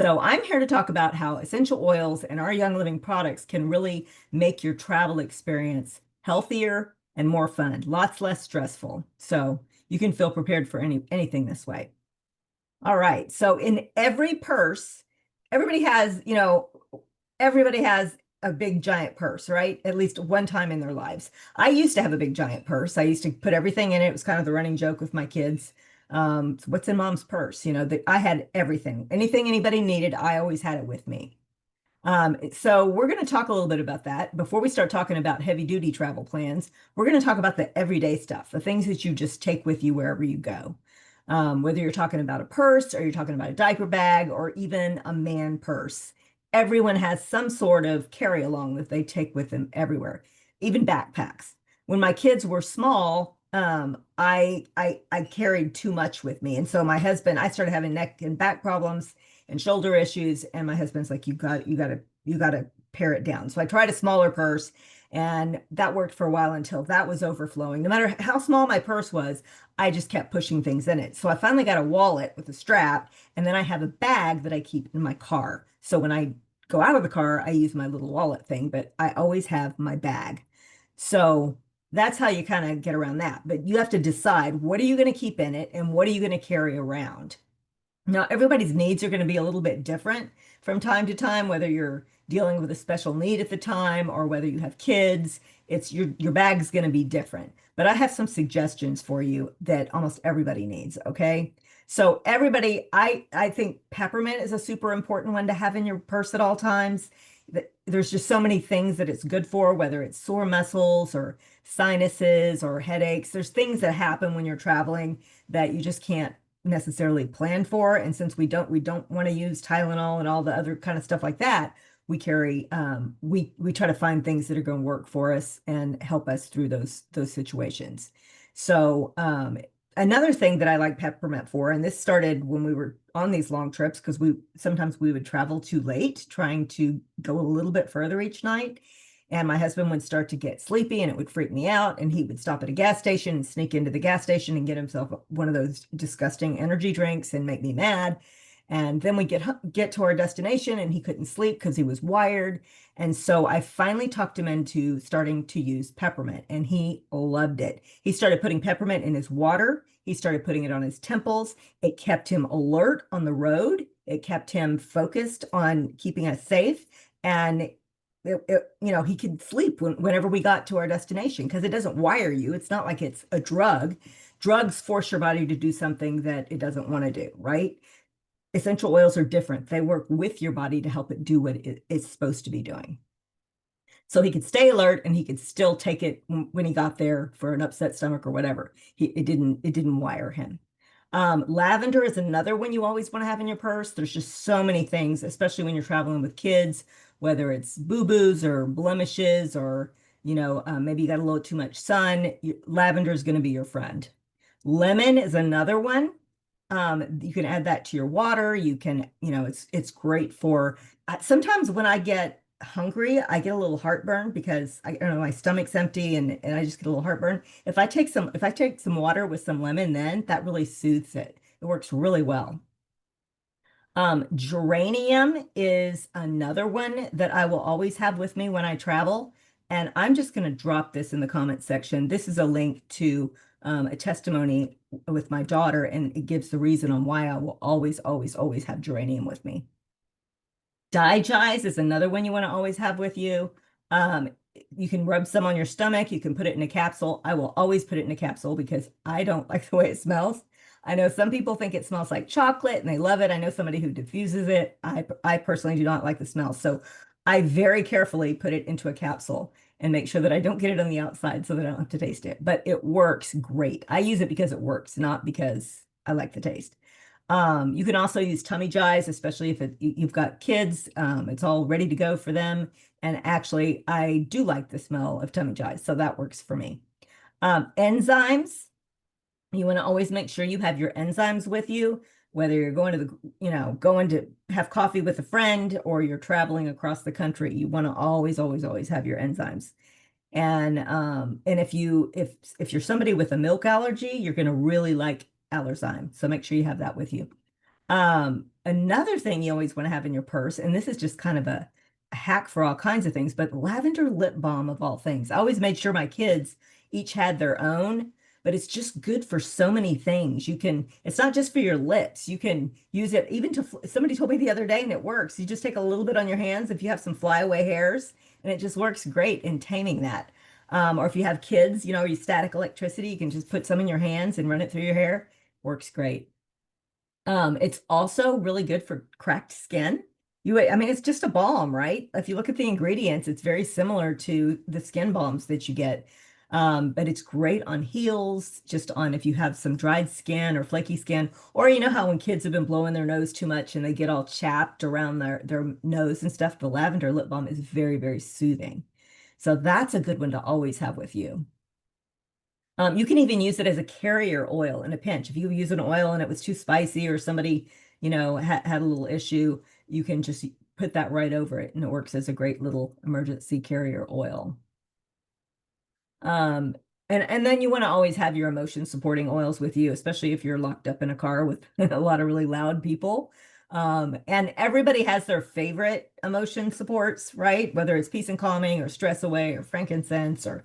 So I'm here to talk about how essential oils and our Young Living products can really make your travel experience healthier and more fun, lots less stressful. So you can feel prepared for anything this way. All right. So in every purse, everybody has, everybody has a big giant purse, right? At least one time in their lives. I used to have a big giant purse. I used to put everything in it. It was kind of the running joke with my kids. So what's in mom's purse? I had everything. Anything anybody needed, I always had it with me. So we're going to talk a little bit about that. Before we start talking about heavy duty travel plans, we're going to talk about the everyday stuff, the things that you just take with you wherever you go. Whether you're talking about a purse or you're talking about a diaper bag or even a man purse, everyone has some sort of carry along that they take with them everywhere, even backpacks. When my kids were small, I carried too much with me, and so I started having neck and back problems and shoulder issues. And my husband's like, you got to pare it down. So I tried a smaller purse, and that worked for a while until that was overflowing. No matter how small my purse was, I just kept pushing things in it. So I finally got a wallet with a strap, and then I have a bag that I keep in my car. So when I go out of the car, I use my little wallet thing, but I always have my bag. So that's how you kind of get around that. But you have to decide, what are you going to keep in it and what are you going to carry around? Now, everybody's needs are going to be a little bit different from time to time, whether you're dealing with a special need at the time or whether you have kids. It's your bag's going to be different. But I have some suggestions for you that almost everybody needs, okay? So everybody, I think peppermint is a super important one to have in your purse at all times. There's just so many things that it's good for, whether it's sore muscles or sinuses or headaches. There's things that happen when you're traveling that you just can't necessarily plan for. And since we don't want to use Tylenol and all the other kind of stuff like that, we try to find things that are going to work for us and help us through those situations. So another thing that I like peppermint for, and this started when we were on these long trips, because we would travel too late, trying to go a little bit further each night. And my husband would start to get sleepy and it would freak me out. And he would stop at a gas station and sneak into the gas station and get himself one of those disgusting energy drinks and make me mad. And then we get to our destination and he couldn't sleep because he was wired. And so I finally talked him into starting to use peppermint, and he loved it. He started putting peppermint in his water. He started putting it on his temples. It kept him alert on the road. It kept him focused on keeping us safe. And he could sleep whenever we got to our destination because it doesn't wire you. It's not like it's a drug. Drugs force your body to do something that it doesn't want to do, right? Essential oils are different. They work with your body to help it do what it's supposed to be doing. So he could stay alert and he could still take it when he got there for an upset stomach or whatever. It didn't wire him. Lavender is another one you always want to have in your purse. There's just so many things, especially when you're traveling with kids, whether it's boo-boos or blemishes or, maybe you got a little too much sun. Lavender is going to be your friend. Lemon is another one. You can add that to your water. You can, it's great for, sometimes when I get hungry, I get a little heartburn because I don't know, my stomach's empty and I just get a little heartburn. If I take some water with some lemon, then that really soothes it. It works really well. Geranium is another one that I will always have with me when I travel. And I'm just going to drop this in the comment section. This is a link to a testimony with my daughter, and it gives the reason on why I will always, always, always have geranium with me. Digize is another one you want to always have with you. You can rub some on your stomach. You can put it in a capsule. I will always put it in a capsule because I don't like the way it smells. I know some people think it smells like chocolate and they love it. I know somebody who diffuses it. I personally do not like the smell. So I very carefully put it into a capsule and make sure that I don't get it on the outside so that I don't have to taste it. But it works great. I use it because it works, not because I like the taste. You can also use tummy jies, especially if you've got kids. It's all ready to go for them. And actually, I do like the smell of tummy jies, so that works for me. Enzymes, you want to always make sure you have your enzymes with you, whether you're going to going to have coffee with a friend or you're traveling across the country. You want to always, always, always have your enzymes. And if you're somebody with a milk allergy, you're going to really like Allerzyme. So make sure you have that with you. Another thing you always want to have in your purse, and this is just kind of a hack for all kinds of things, but lavender lip balm of all things. I always made sure my kids each had their own, but it's just good for so many things. It's not just for your lips. You can use it even somebody told me the other day, and it works. You just take a little bit on your hands if you have some flyaway hairs, and it just works great in taming that. Or if you have kids, you static electricity, you can just put some in your hands and run it through your hair. Works great. It's also really good for cracked skin. I mean, it's just a balm, right? If you look at the ingredients, it's very similar to the skin balms that you get. But it's great on heels, just on if you have some dried skin or flaky skin, or you know how when kids have been blowing their nose too much and they get all chapped around their nose and stuff, the lavender lip balm is very, very soothing. So that's a good one to always have with you. You can even use it as a carrier oil in a pinch. If you use an oil and it was too spicy or somebody, had a little issue, you can just put that right over it and it works as a great little emergency carrier oil. Um, and then you want to always have your emotion supporting oils with you, especially if you're locked up in a car with a lot of really loud people. And everybody has their favorite emotion supports, right? Whether it's peace and calming or stress away or frankincense or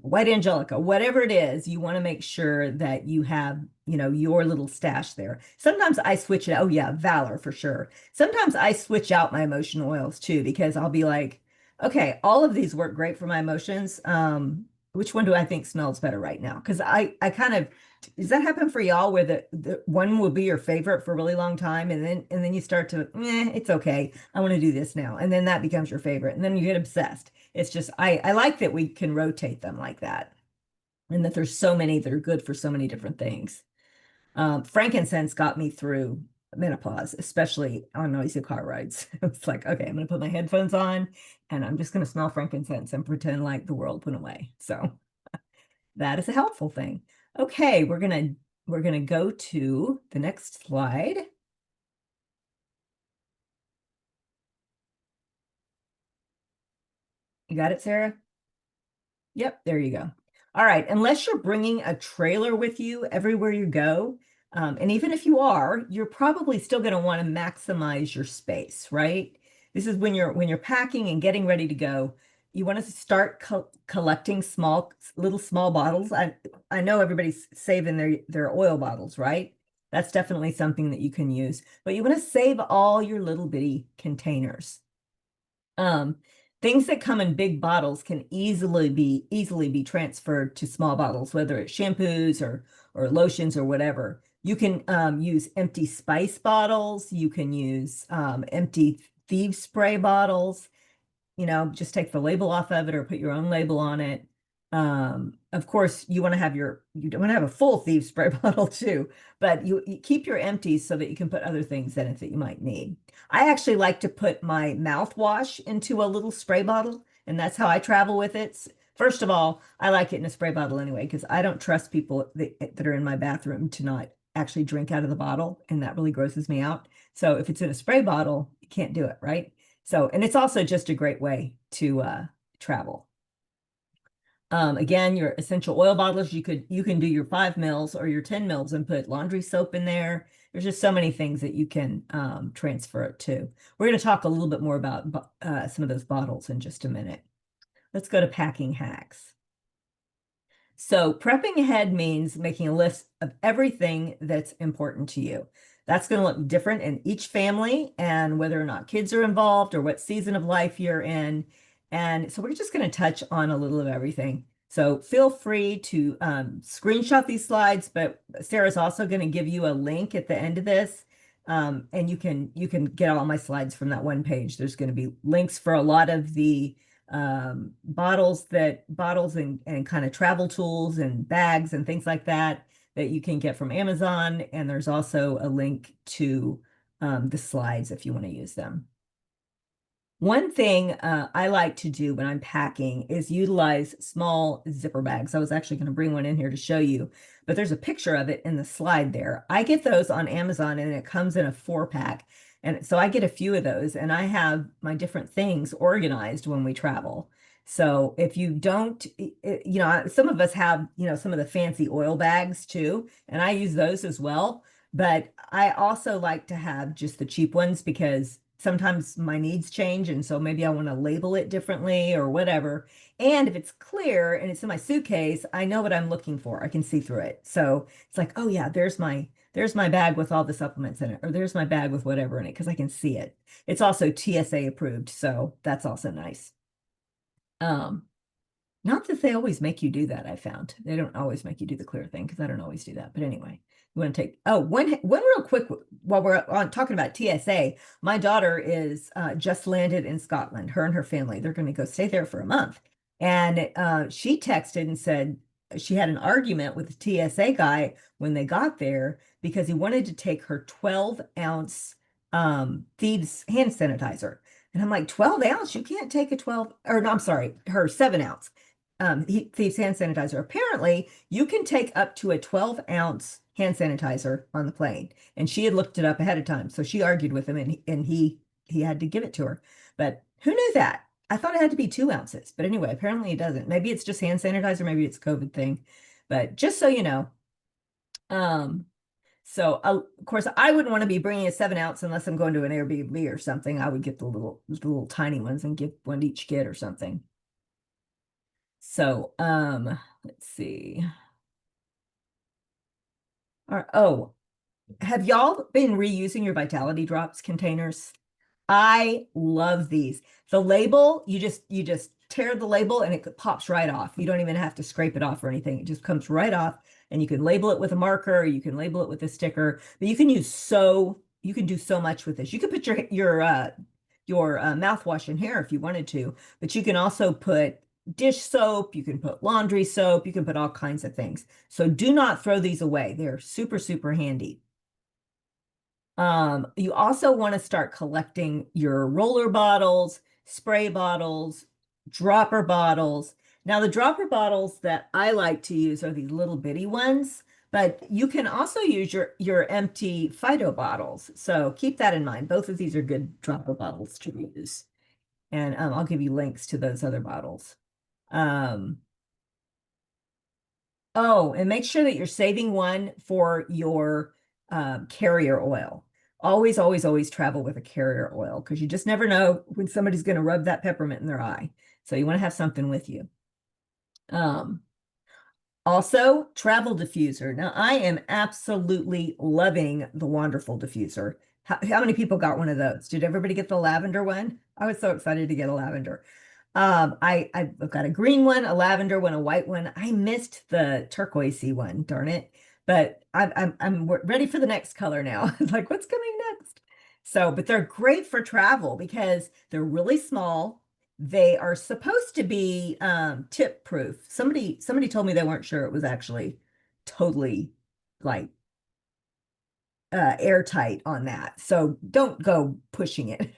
white angelica, whatever it is, you want to make sure that you have, your little stash there. Sometimes I switch it. Oh yeah, Valor for sure. Sometimes I switch out my emotion oils too, because I'll be like, okay, all of these work great for my emotions. Which one do I think smells better right now? Because I kind of, does that happen for y'all where the one will be your favorite for a really long time and then you start to, it's okay. I want to do this now. And then that becomes your favorite. And then you get obsessed. It's just I like that we can rotate them like that. And that there's so many that are good for so many different things. Frankincense got me through menopause, especially on noisy car rides. It's like, okay, I'm gonna put my headphones on and I'm just gonna smell frankincense and pretend like the world went away. So that is a helpful thing. Okay, we're gonna go to the next slide. You got it, Sarah? Yep, there you go. All right, unless you're bringing a trailer with you everywhere you go, and even if you are, you're probably still going to want to maximize your space, right? This is when you're packing and getting ready to go, you want to start collecting little small bottles. I know everybody's saving their oil bottles, right? That's definitely something that you can use, but you want to save all your little bitty containers. Um, Things that come in big bottles can easily be transferred to small bottles, whether it's shampoos or lotions or whatever. You can use empty spice bottles. You can use empty thieves spray bottles. Just take the label off of it or put your own label on it. Of course, you don't want to have a full thief spray bottle too, but you keep your empties so that you can put other things in it that you might need. I actually like to put my mouthwash into a little spray bottle, and that's how I travel with it. First of all, I like it in a spray bottle anyway, because I don't trust people that are in my bathroom to not actually drink out of the bottle, and that really grosses me out. So if it's in a spray bottle, you can't do it, right? So, and it's also just a great way to travel. Again, your essential oil bottles, you can do your 5 mils or your 10 mils and put laundry soap in there. There's just so many things that you can transfer it to. We're going to talk a little bit more about some of those bottles in just a minute. Let's go to packing hacks. So prepping ahead means making a list of everything that's important to you. That's going to look different in each family and whether or not kids are involved or what season of life you're in. And so we're just going to touch on a little of everything. So feel free to screenshot these slides, but Sarah's also going to give you a link at the end of this. And you can get all my slides from that one page. There's going to be links for a lot of the bottles and kind of travel tools and bags and things like that you can get from Amazon. And there's also a link to the slides if you want to use them. One thing I like to do when I'm packing is utilize small zipper bags. I was actually going to bring one in here to show you, but there's a picture of it in the slide there. I get those on Amazon and it comes in a 4-pack. And so I get a few of those and I have my different things organized when we travel. So if you don't, some of us have, some of the fancy oil bags too, and I use those as well. But I also like to have just the cheap ones because sometimes my needs change. And so maybe I want to label it differently or whatever. And if it's clear and it's in my suitcase, I know what I'm looking for. I can see through it. So it's like, oh yeah, there's my bag with all the supplements in it, or there's my bag with whatever in it, because I can see it. It's also TSA approved, so that's also nice. Um, Not that they always make you do that, I found. They don't always make you do the clear thing because I don't always do that. But anyway, you want to take, oh, one real quick while we're on talking about TSA, my daughter is just landed in Scotland, her and her family. They're going to go stay there for a month. And she texted and said she had an argument with the TSA guy when they got there because he wanted to take her 12-ounce Thieves hand sanitizer. And I'm like, 12 ounce? You can't take a 12, or no, I'm sorry, her 7 ounce Thieves hand sanitizer. Apparently, you can take up to a 12-ounce hand sanitizer on the plane. And she had looked it up ahead of time. So she argued with him and he had to give it to her. But who knew that? I thought it had to be 2 ounces. But anyway, apparently it doesn't. Maybe it's just hand sanitizer, maybe it's a COVID thing. But just so you know, um, so of course I wouldn't want to be bringing a 7 ounce unless I'm going to an Airbnb or something. I would get the little tiny ones and give one to each kid or something. So, let's see. Oh, have y'all been reusing your Vitality Drops containers? I love these. The label, you just tear the label and it pops right off. You don't even have to scrape it off or anything. It just comes right off and you can label it with a marker, you can label it with a sticker, but you can do so much with this. You could put your mouthwash in here if you wanted to, but you can also put dish soap, you can put laundry soap, you can put all kinds of things. So do not throw these away. They're super, super handy. You also want to start collecting your roller bottles, spray bottles, dropper bottles. Now, the dropper bottles that I like to use are these little bitty ones, but you can also use your empty Fido bottles. So keep that in mind. Both of these are good dropper bottles to use. And I'll give you links to those other bottles. Um, Oh, and make sure that you're saving one for your carrier oil. Always, always, always travel with a carrier oil because you just never know when somebody's going to rub that peppermint in their eye. So you want to have something with you. Um, Also, travel diffuser. Now, I am absolutely loving the Wonderful diffuser. How many people got one of those? Did everybody get the lavender one? I was so excited to get a lavender. I've got a green one, a lavender one, a white one. I missed the turquoisey one, darn it. But I'm ready for the next color now. Like, what's coming next? So, but they're great for travel because they're really small. They are supposed to be tip proof. Somebody told me they weren't sure it was actually totally like airtight on that. So don't go pushing it.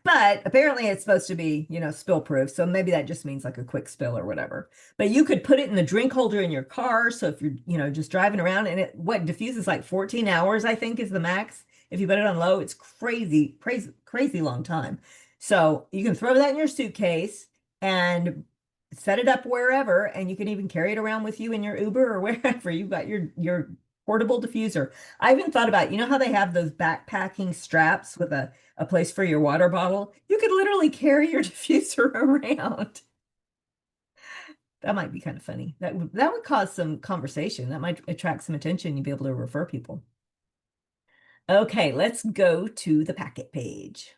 But apparently it's supposed to be, spill proof. So maybe that just means like a quick spill or whatever. But you could put it in the drink holder in your car. So if you're, just driving around and what diffuses like 14 hours, I think is the max. If you put it on low, it's crazy, crazy, crazy long time. So you can throw that in your suitcase and set it up wherever, and you can even carry it around with you in your Uber or wherever. You've got your portable diffuser. I even thought about, how they have those backpacking straps with a place for your water bottle? You could literally carry your diffuser around. That might be kind of funny. That would cause some conversation. That might attract some attention. You'd be able to refer people. Okay, let's go to the packet page.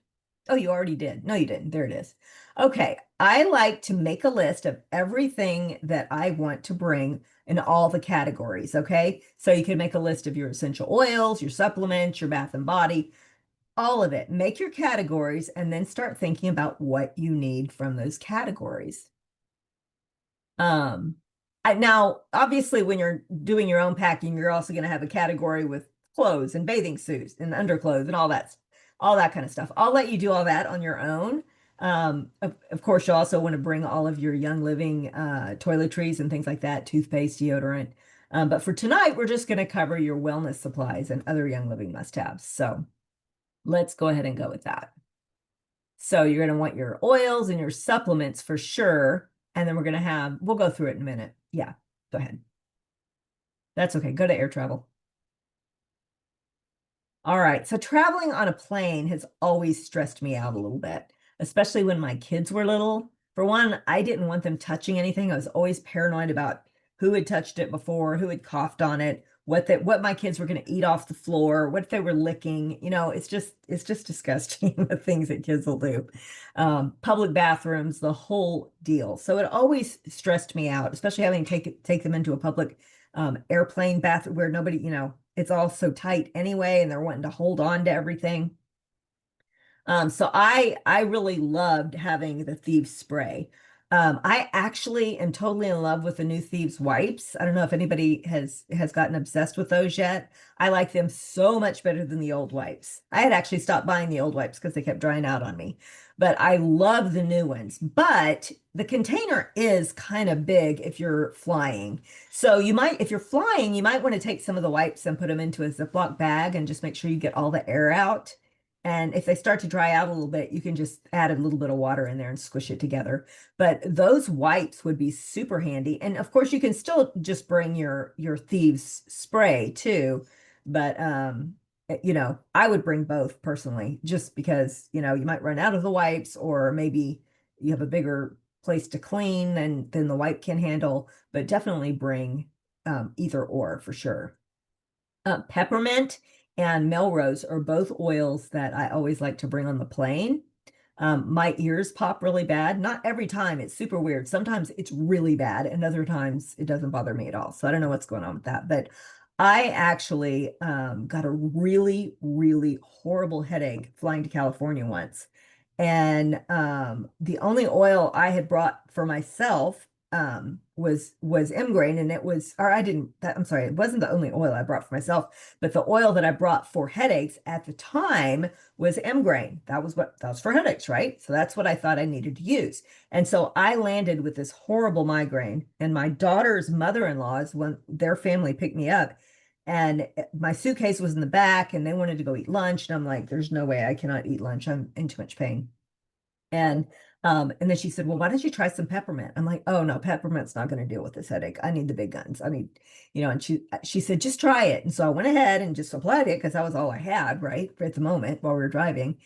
Oh, you already did. No, you didn't. There it is. Okay, I like to make a list of everything that I want to bring in all the categories. Okay, so you can make a list of your essential oils, your supplements, your bath and body, all of it. Make your categories and then start thinking about what you need from those categories. Um, now, obviously, when you're doing your own packing, you're also going to have a category with clothes and bathing suits and underclothes and all that kind of stuff. I'll let you do all that on your own. Of course, you also want to bring all of your Young Living toiletries and things like that, toothpaste, deodorant. But for tonight, we're just going to cover your wellness supplies and other Young Living must-haves. So let's go ahead and go with that. So you're going to want your oils and your supplements for sure. And then we'll go through it in a minute. Yeah, go ahead. That's okay. Go to air travel. All right. So traveling on a plane has always stressed me out a little bit, especially when my kids were little. For one, I didn't want them touching anything. I was always paranoid about who had touched it before, who had coughed on it, what my kids were going to eat off the floor, what if they were licking. It's just disgusting the things that kids will do. Public bathrooms, the whole deal. So it always stressed me out, especially having to take them into a public airplane bathroom where nobody, it's all so tight anyway, and they're wanting to hold on to everything. So I really loved having the Thieves spray. I actually am totally in love with the new Thieves wipes. I don't know if anybody has gotten obsessed with those yet. I like them so much better than the old wipes. I had actually stopped buying the old wipes because they kept drying out on me. But I love the new ones. But the container is kind of big if you're flying. So if you're flying, you might want to take some of the wipes and put them into a Ziploc bag and just make sure you get all the air out. And if they start to dry out a little bit, you can just add a little bit of water in there and squish it together. But those wipes would be super handy. And of course, you can still just bring your thieves spray too. But I would bring both personally, just because, you might run out of the wipes, or maybe you have a bigger place to clean than the wipe can handle. But definitely bring either or for sure. Peppermint and Melrose are both oils that I always like to bring on the plane. My ears pop really bad. Not every time. It's super weird. Sometimes it's really bad, and other times it doesn't bother me at all. So I don't know what's going on with that. But I actually got a really, really horrible headache flying to California once. And the only oil I had brought for myself was M-grain, and it was, or I didn't, I'm sorry, it wasn't the only oil I brought for myself, but the oil that I brought for headaches at the time was M-grain. That was for headaches, right? So that's what I thought I needed to use. And so I landed with this horrible migraine, and my daughter's mother-in-law's, when their family picked me up, and my suitcase was in the back, and they wanted to go eat lunch. And I'm like, there's no way I cannot eat lunch. I'm in too much pain. And and then she said, well, why don't you try some peppermint? I'm like, oh no, peppermint's not going to deal with this headache. I need the big guns. I need, and she said, just try it. And so I went ahead and just applied it because that was all I had, right, at the moment while we were driving.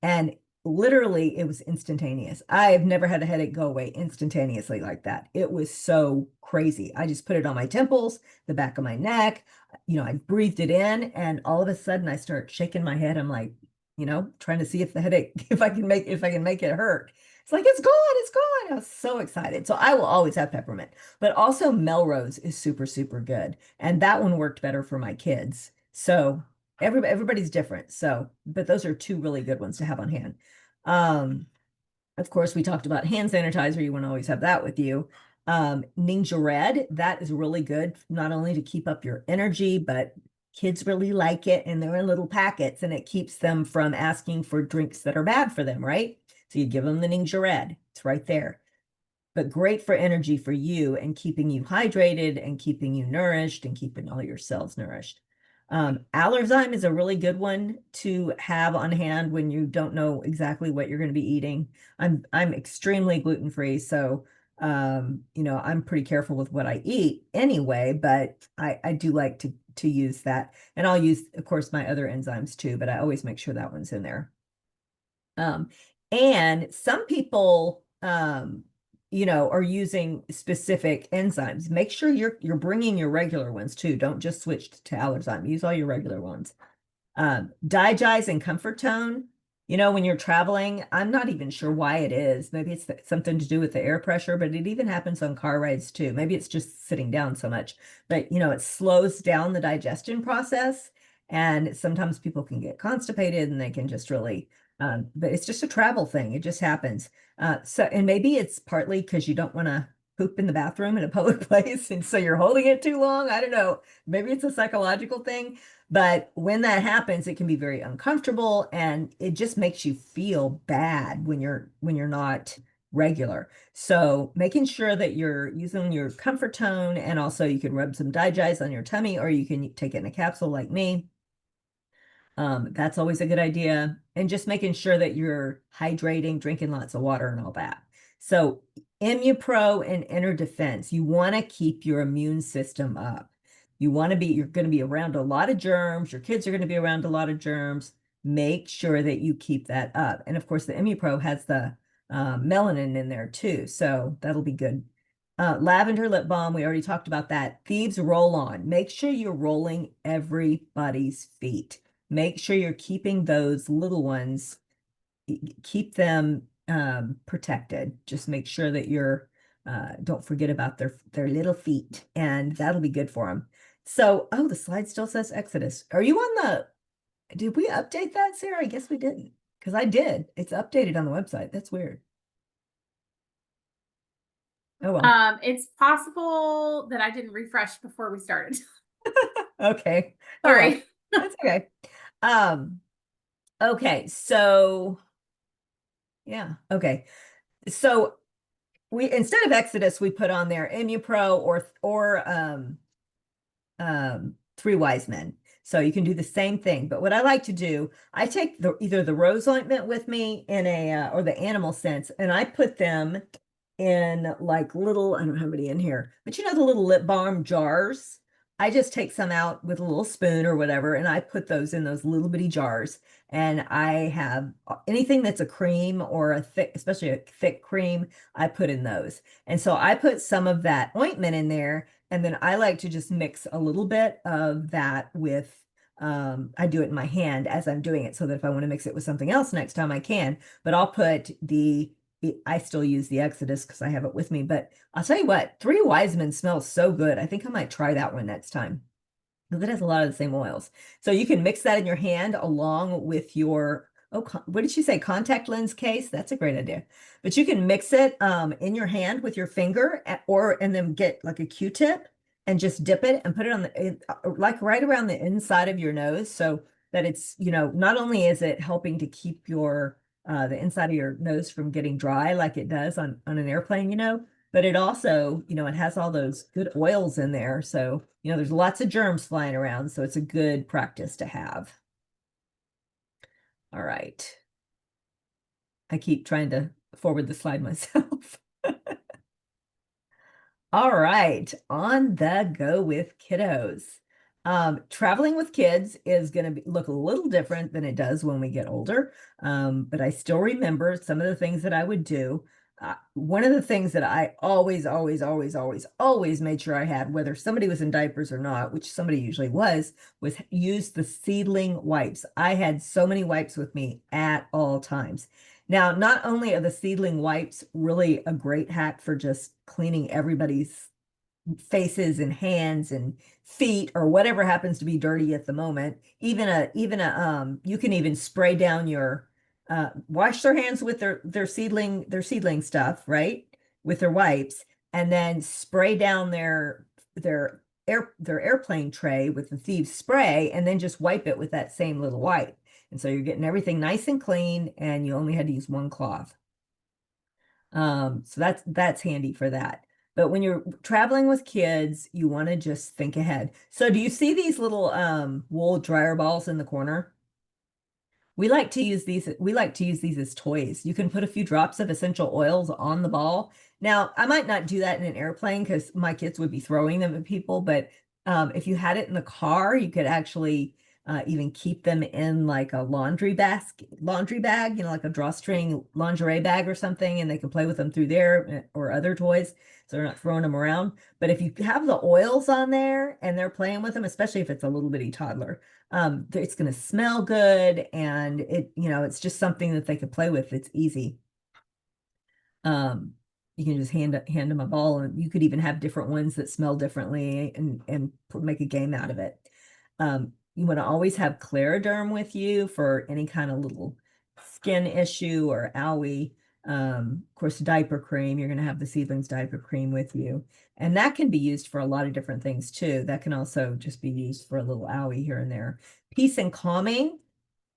And literally it was instantaneous. I have never had a headache go away instantaneously like that. It was so crazy. I just put it on my temples, the back of my neck. I breathed it in, and all of a sudden I start shaking my head. I'm like, trying to see if the headache, if I can make it hurt. It's like, it's gone, it's gone. I was so excited. So I will always have peppermint, but also Melrose is super, super good. And that one worked better for my kids. So everybody's different. So, but those are two really good ones to have on hand. Um, of course, we talked about hand sanitizer. You want to always have that with you. Ninja Red, that is really good, not only to keep up your energy, but kids really like it, and they're in little packets, and it keeps them from asking for drinks that are bad for them, right? So you give them the Ninja Red. It's right there. But great for energy for you and keeping you hydrated and keeping you nourished and keeping all your cells nourished. Allerzyme is a really good one to have on hand when you don't know exactly what you're going to be eating. I'm extremely gluten-free, so I'm pretty careful with what I eat anyway, but I do like to use that. And I'll use, of course, my other enzymes too, but I always make sure that one's in there. Um, and some people, are using specific enzymes. Make sure you're bringing your regular ones too. Don't just switch to Allerzyme. Use all your regular ones. Digize and Comfort Tone. When you're traveling, I'm not even sure why it is. Maybe it's something to do with the air pressure, but it even happens on car rides too. Maybe it's just sitting down so much, but it slows down the digestion process. And sometimes people can get constipated and they can just really, but it's just a travel thing. It just happens. And maybe it's partly because you don't want to poop in the bathroom in a public place. And so you're holding it too long. I don't know. Maybe it's a psychological thing. But when that happens, it can be very uncomfortable, and it just makes you feel bad when you're not regular. So making sure that you're using your comfort tone, and also you can rub some Digize on your tummy, or you can take it in a capsule like me. That's always a good idea. And just making sure that you're hydrating, drinking lots of water and all that. So ImmuPro and Inner Defense, you want to keep your immune system up. you're going to be around a lot of germs. Your kids are going to be around a lot of germs. Make sure that you keep that up. And of course, the ImmuPro has the melanin in there too. So that'll be good. Lavender lip balm, we already talked about that. Thieves roll on. Make sure you're rolling everybody's feet. Make sure you're keeping those little ones, keep them protected. Just make sure that you're, don't forget about their little feet, and that'll be good for them. So, oh, the slide still says Exodus. Are you on did we update that, Sarah? I guess we didn't, because I did. It's updated on the website. That's weird. Oh, well. It's possible that I didn't refresh before we started. Okay. Oh, well. Sorry. That's okay. Um, okay, so yeah, okay. So we instead of Exodus, we put on there ImmuPro or Three Wise Men. So you can do the same thing. But what I like to do, I take either the rose ointment with me in a or the animal scents, and I put them in like little, I don't have any in here, but you know the little lip balm jars. I just take some out with a little spoon or whatever, and I put those in those little bitty jars. And I have anything that's a cream or a thick, especially a thick cream, I put in those. And so I put some of that ointment in there, and then I like to just mix a little bit of that with, I do it in my hand as I'm doing it so that if I want to mix it with something else next time I can, but I'll put I still use the Exodus because I have it with me, but I'll tell you what, Three Wise Men smells so good. I think I might try that one next time because it has a lot of the same oils. So you can mix that in your hand along with your, oh, what did she say? Contact lens case? That's a great idea. But you can mix it in your hand with your finger and then get like a Q-tip and just dip it and put it on like right around the inside of your nose so that it's, not only is it helping to keep the inside of your nose from getting dry like it does on an airplane, but it also, it has all those good oils in there. So, there's lots of germs flying around. So it's a good practice to have. All right. I keep trying to forward the slide myself. All right, on the go with kiddos. Traveling with kids is going to look a little different than it does when we get older. But I still remember some of the things that I would do. One of the things that I always, always, always, always, always made sure I had, whether somebody was in diapers or not, which somebody usually was use the seedling wipes. I had so many wipes with me at all times. Now, not only are the seedling wipes really a great hack for just cleaning everybody's faces and hands and feet or whatever happens to be dirty at the moment, you can even spray down your wash their hands with their seedling stuff, right? With their wipes, and then spray down their airplane tray with the thieves spray, and then just wipe it with that same little wipe. And so you're getting everything nice and clean, and you only had to use one cloth. So that's handy for that. But when you're traveling with kids, you want to just think ahead. So do you see these little wool dryer balls in the corner? We like to use these as toys. You can put a few drops of essential oils on the ball. Now, I might not do that in an airplane because my kids would be throwing them at people, but if you had it in the car, you could actually even keep them in like a laundry bag, like a drawstring lingerie bag or something, and they can play with them through there or other toys. So they're not throwing them around. But if you have the oils on there and they're playing with them, especially if it's a little bitty toddler, it's going to smell good, and it's just something that they could play with. It's easy. You can just hand them a ball, and you could even have different ones that smell differently and make a game out of it. You want to always have Clariderm with you for any kind of little skin issue or owie. Of course, diaper cream, you're going to have the Seedlings diaper cream with you. And that can be used for a lot of different things too. That can also just be used for a little owie here and there. Peace and calming.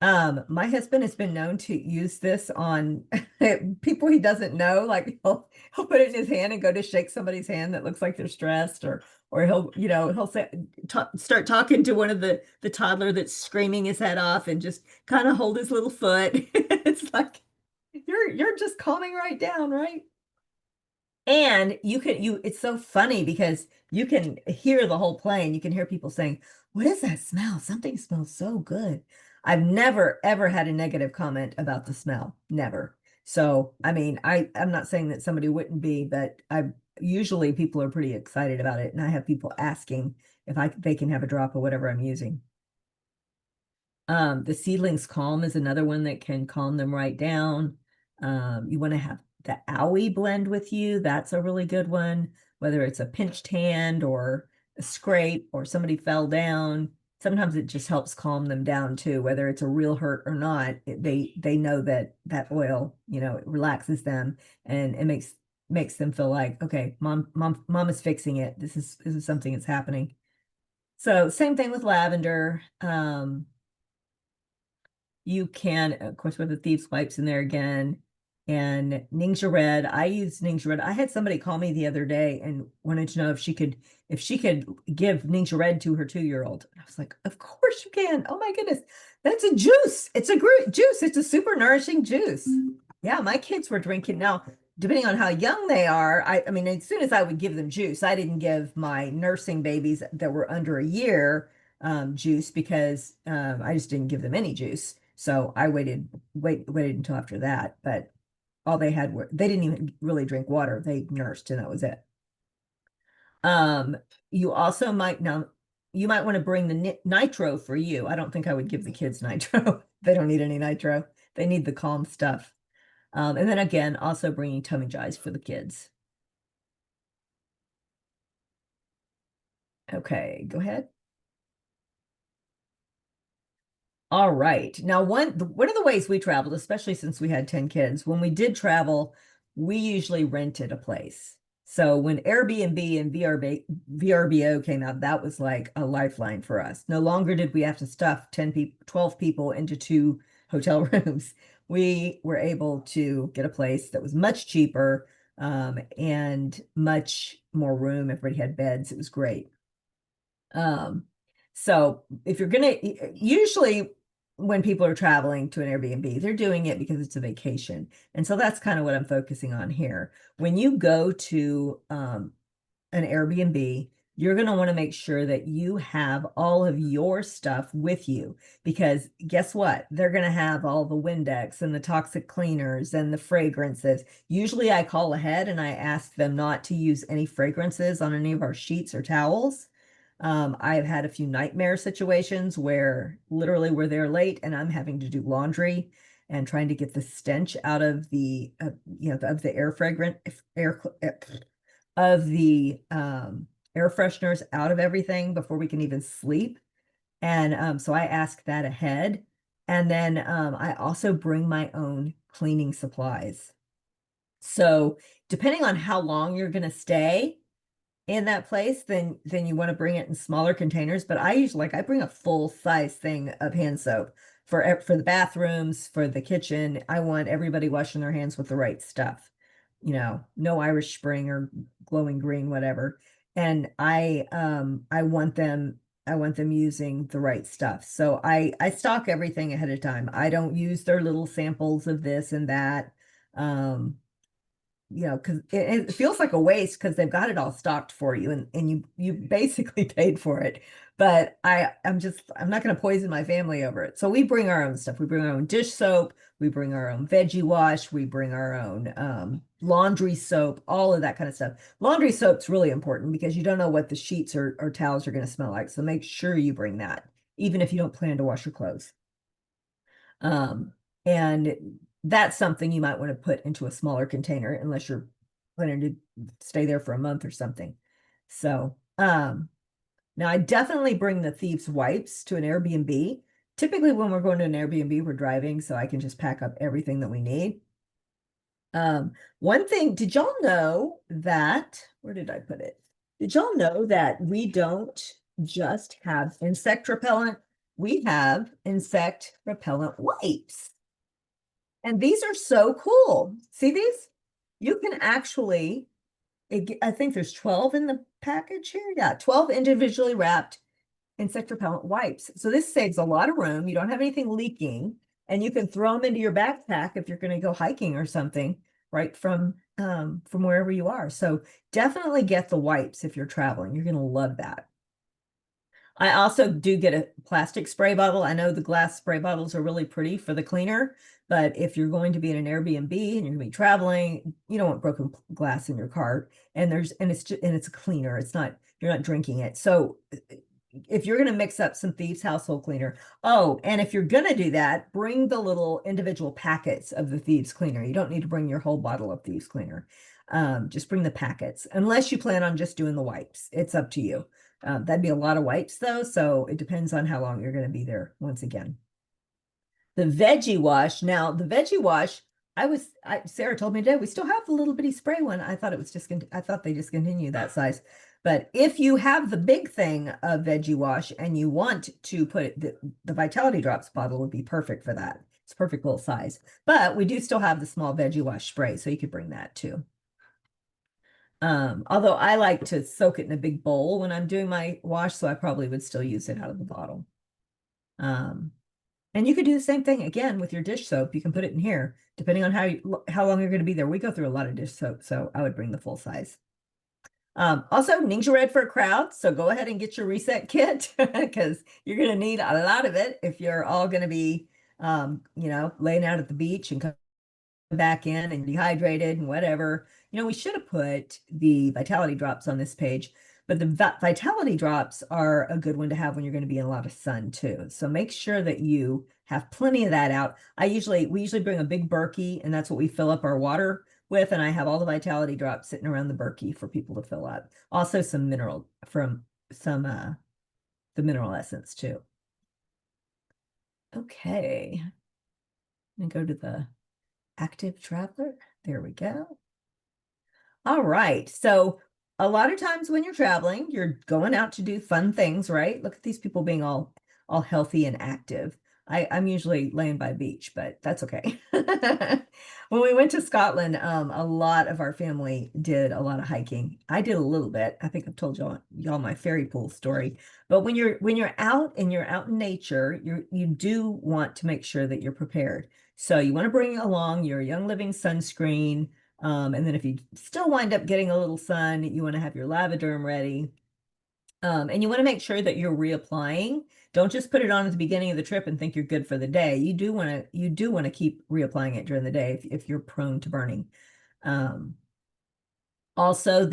My husband has been known to use this on people he doesn't know. Like he'll put it in his hand and go to shake somebody's hand that looks like they're stressed, or he'll say start talking to one of the toddler that's screaming his head off and just kind of hold his little foot. It's like you're just calming right down, right? And it's so funny because you can hear the whole plane. You can hear people saying, "What is that smell? Something smells so good." I've never ever had a negative comment about the smell. Never. So, I mean, I'm not saying that somebody wouldn't be, but I usually people are pretty excited about it, and I have people asking if they can have a drop of whatever I'm using. The seedlings calm is another one that can calm them right down. You want to have the owie blend with you. That's a really good one, whether it's a pinched hand or a scrape or somebody fell down. Sometimes it just helps calm them down too, whether it's a real hurt or not. They know that that oil, it relaxes them and it makes them feel like, okay, mom is fixing it. This is something that's happening. So same thing with lavender. You can, of course, with the thieves wipes in there again. And Ningxia Red, I use Ningxia Red. I had somebody call me the other day and wanted to know if she could give Ningxia Red to her 2-year-old. I was like, of course you can. Oh my goodness. That's a juice. It's a great juice. It's a super nourishing juice. Yeah, my kids were drinking. Now, depending on how young they are, I mean, as soon as I would give them juice, I didn't give my nursing babies that were under a year juice because I just didn't give them any juice. So I waited until after that. But all they had they didn't even really drink water. They nursed and that was it. Um, you also might now you might want to bring the nitro for you. I don't think I would give the kids nitro. They don't need any nitro. They need the calm stuff. And then again, also bringing tummy jies for the kids. Okay, go ahead. All right. Now, one of the ways we traveled, especially since we had 10 kids, when we did travel, we usually rented a place. So when Airbnb and VRBO came out, that was like a lifeline for us. No longer did we have to stuff 10 people, 12 people into 2 hotel rooms. We were able to get a place that was much cheaper, and much more room. Everybody had beds. It was great. Um, so if you're gonna, usually when people are traveling to an Airbnb, they're doing it because it's a vacation. And so that's kind of what I'm focusing on here. When you go to an Airbnb, you're going to want to make sure that you have all of your stuff with you because guess what? They're going to have all the Windex and the toxic cleaners and the fragrances. Usually I call ahead and I ask them not to use any fragrances on any of our sheets or towels. I've had a few nightmare situations where literally we're there late and I'm having to do laundry and trying to get the stench out of the of the air fragrant air of the air fresheners out of everything before we can even sleep. And so I ask that ahead. And then I also bring my own cleaning supplies. So depending on how long you're going to stay in that place, then you want to bring it in smaller containers. But I usually I bring a full size thing of hand soap for the bathrooms, for the kitchen. I want everybody washing their hands with the right stuff. No Irish Spring or glowing green, whatever. And I want them using the right stuff. So I stock everything ahead of time. I don't use their little samples of this and that. Um, because it feels like a waste because they've got it all stocked for you and you basically paid for it. But I'm not going to poison my family over it. So we bring our own stuff. We bring our own dish soap. We bring our own veggie wash. We bring our own laundry soap, all of that kind of stuff. Laundry soap's really important because you don't know what the sheets or towels are going to smell like. So make sure you bring that, even if you don't plan to wash your clothes. And that's something you might want to put into a smaller container unless you're planning to stay there for a month or something. So, now I definitely bring the thieves wipes to an Airbnb. Typically when we're going to an Airbnb, we're driving, so I can just pack up everything that we need. One thing, did y'all know that, where did I put it? Did y'all know that we don't just have insect repellent? We have insect repellent wipes. And these are so cool. See these? You can actually, I think there's 12 in the package here. Yeah, 12 individually wrapped insect repellent wipes. So this saves a lot of room. You don't have anything leaking, and you can throw them into your backpack if you're going to go hiking or something. right from wherever you are. So definitely get the wipes if you're traveling. You're going to love that. I also do get a plastic spray bottle. I know the glass spray bottles are really pretty for the cleaner, but if you're going to be in an Airbnb and you're going to be traveling, you don't want broken glass in your cart. And it's a cleaner. It's not, you're not drinking it. So if you're going to mix up some Thieves household cleaner, oh, and if you're going to do that, bring the little individual packets of the Thieves cleaner. You don't need to bring your whole bottle of Thieves cleaner. Just bring the packets, unless you plan on just doing the wipes. It's up to you. That'd be a lot of wipes though, so it depends on how long you're going to be there once again. The veggie wash. Now, the veggie wash, Sarah told me today, we still have the little bitty spray one. I thought it was I thought they discontinued that size. But if you have the big thing of veggie wash and you want to put it, the Vitality Drops bottle would be perfect for that. It's perfect little size. But we do still have the small veggie wash spray, so you could bring that too. Although I like to soak it in a big bowl when I'm doing my wash, so I probably would still use it out of the bottle. And you could do the same thing again with your dish soap. You can put it in here, depending on how long you're going to be there. We go through a lot of dish soap, so I would bring the full size. Also, Ninja Red for a crowd, so go ahead and get your reset kit because you're going to need a lot of it if you're all going to be, laying out at the beach and back in and dehydrated and whatever. We should have put the Vitality Drops on this page, but the Vitality Drops are a good one to have when you're going to be in a lot of sun too. So make sure that you have plenty of that out. We usually bring a big Berkey, and that's what we fill up our water with. And I have all the Vitality Drops sitting around the Berkey for people to fill up. Also some the mineral essence too. Okay. And go to the active traveler. There we go. All right. So a lot of times when you're traveling, you're going out to do fun things, right? Look at these people being all healthy and active. I'm usually laying by beach, but that's okay. When we went to Scotland, a lot of our family did a lot of hiking. I did a little bit. I think I've told y'all my fairy pool story. But when you're out and you're out in nature, you do want to make sure that you're prepared. So you want to bring along your Young Living sunscreen. And then if you still wind up getting a little sun, you want to have your Lavaderm ready. And you want to make sure that you're reapplying. Don't just put it on at the beginning of the trip and think you're good for the day. You do want to keep reapplying it during the day if you're prone to burning. Also,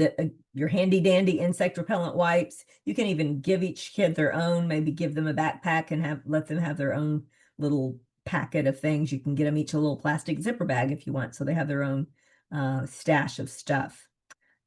your handy dandy insect repellent wipes. You can even give each kid their own, maybe give them a backpack and let them have their own little packet of things. You can get them each a little plastic zipper bag if you want, so they have their own stash of stuff.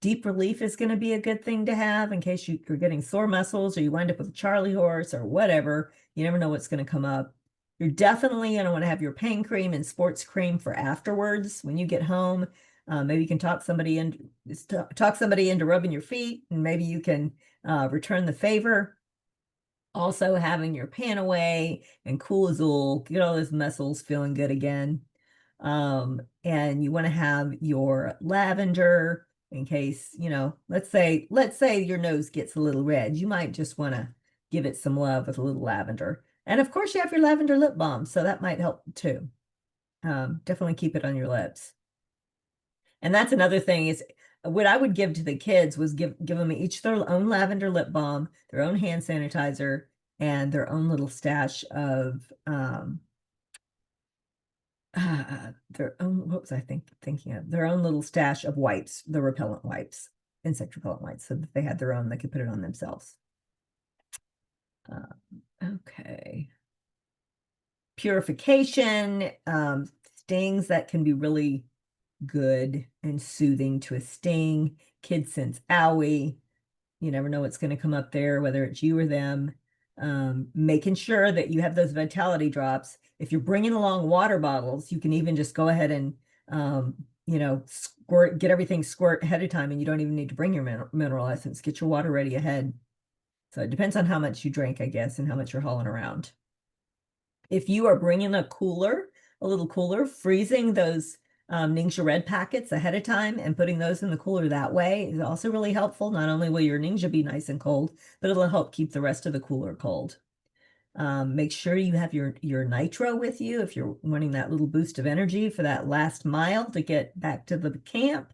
Deep relief is going to be a good thing to have in case you're getting sore muscles or you wind up with a Charlie horse or whatever. You never know what's going to come up. You're definitely going to want to have your pain cream and sports cream for afterwards when you get home. Maybe you can talk somebody into rubbing your feet, and maybe you can return the favor. Also, having your pan away and cool Azul, get all those muscles feeling good again. And you want to have your lavender in case, let's say your nose gets a little red. You might just want to give it some love with a little lavender. And of course, you have your lavender lip balm, so that might help too. Definitely keep it on your lips. And that's another thing is what I would give to the kids was give them each their own lavender lip balm, their own hand sanitizer, and their own little stash of what was I thinking of? Their own little stash of wipes, the repellent wipes, insect repellent wipes, so that they had their own, they could put it on themselves. Okay. Purification, stings that can be really good and soothing to a sting. Kid sense owie. You never know what's going to come up there, whether it's you or them. Making sure that you have those Vitality Drops. If you're bringing along water bottles, you can even just go ahead and, get everything squirt ahead of time, and you don't even need to bring your mineral essence. Get your water ready ahead. So it depends on how much you drink, I guess, and how much you're hauling around. If you are bringing a little cooler, freezing those Ninja Red packets ahead of time and putting those in the cooler that way is also really helpful. Not only will your Ninja be nice and cold, but it'll help keep the rest of the cooler cold. Make sure you have your nitro with you if you're wanting that little boost of energy for that last mile to get back to the camp.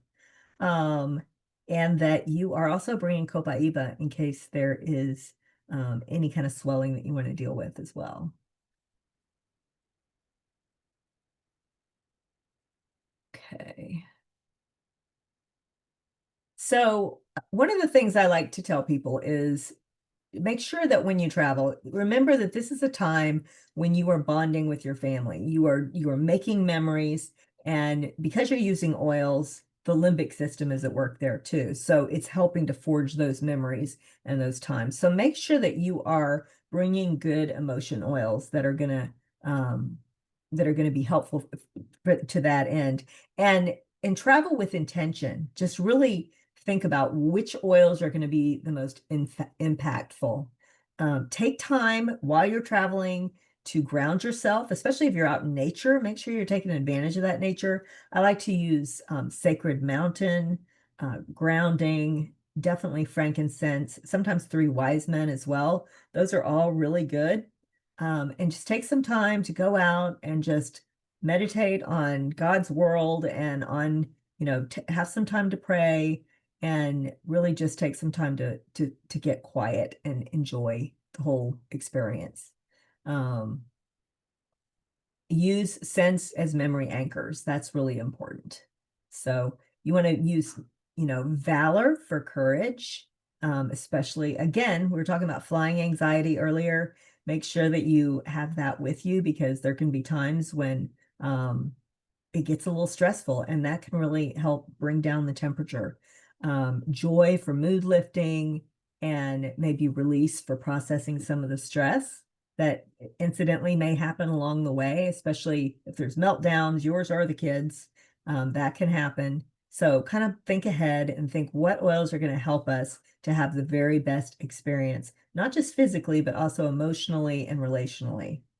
Um, and that you are also bringing Copaiba in case there is any kind of swelling that you want to deal with as well. Okay. So one of the things I like to tell people is make sure that when you travel, remember that this is a time when you are bonding with your family. You are making memories, and because you're using oils, the limbic system is at work there too. So it's helping to forge those memories and those times. So make sure that you are bringing good emotion oils that are going to be helpful to that end. And travel with intention. Just really think about which oils are going to be the most impactful. Take time while you're traveling to ground yourself, especially if you're out in nature. Make sure you're taking advantage of that nature. I like to use Sacred Mountain, grounding, definitely frankincense, sometimes Three Wise Men as well. Those are all really good. And just take some time to go out and just meditate on God's world and on, have some time to pray and really just take some time to get quiet and enjoy the whole experience. Um, Use sense as memory anchors. That's really important. So you want to use, valor for courage, especially again, we were talking about flying anxiety earlier. Make sure that you have that with you because there can be times when it gets a little stressful, and that can really help bring down the temperature. Joy for mood lifting and maybe release for processing some of the stress that incidentally may happen along the way, especially if there's meltdowns, yours or the kids, that can happen. So kind of think ahead and think what oils are going to help us to have the very best experience, not just physically, but also emotionally and relationally.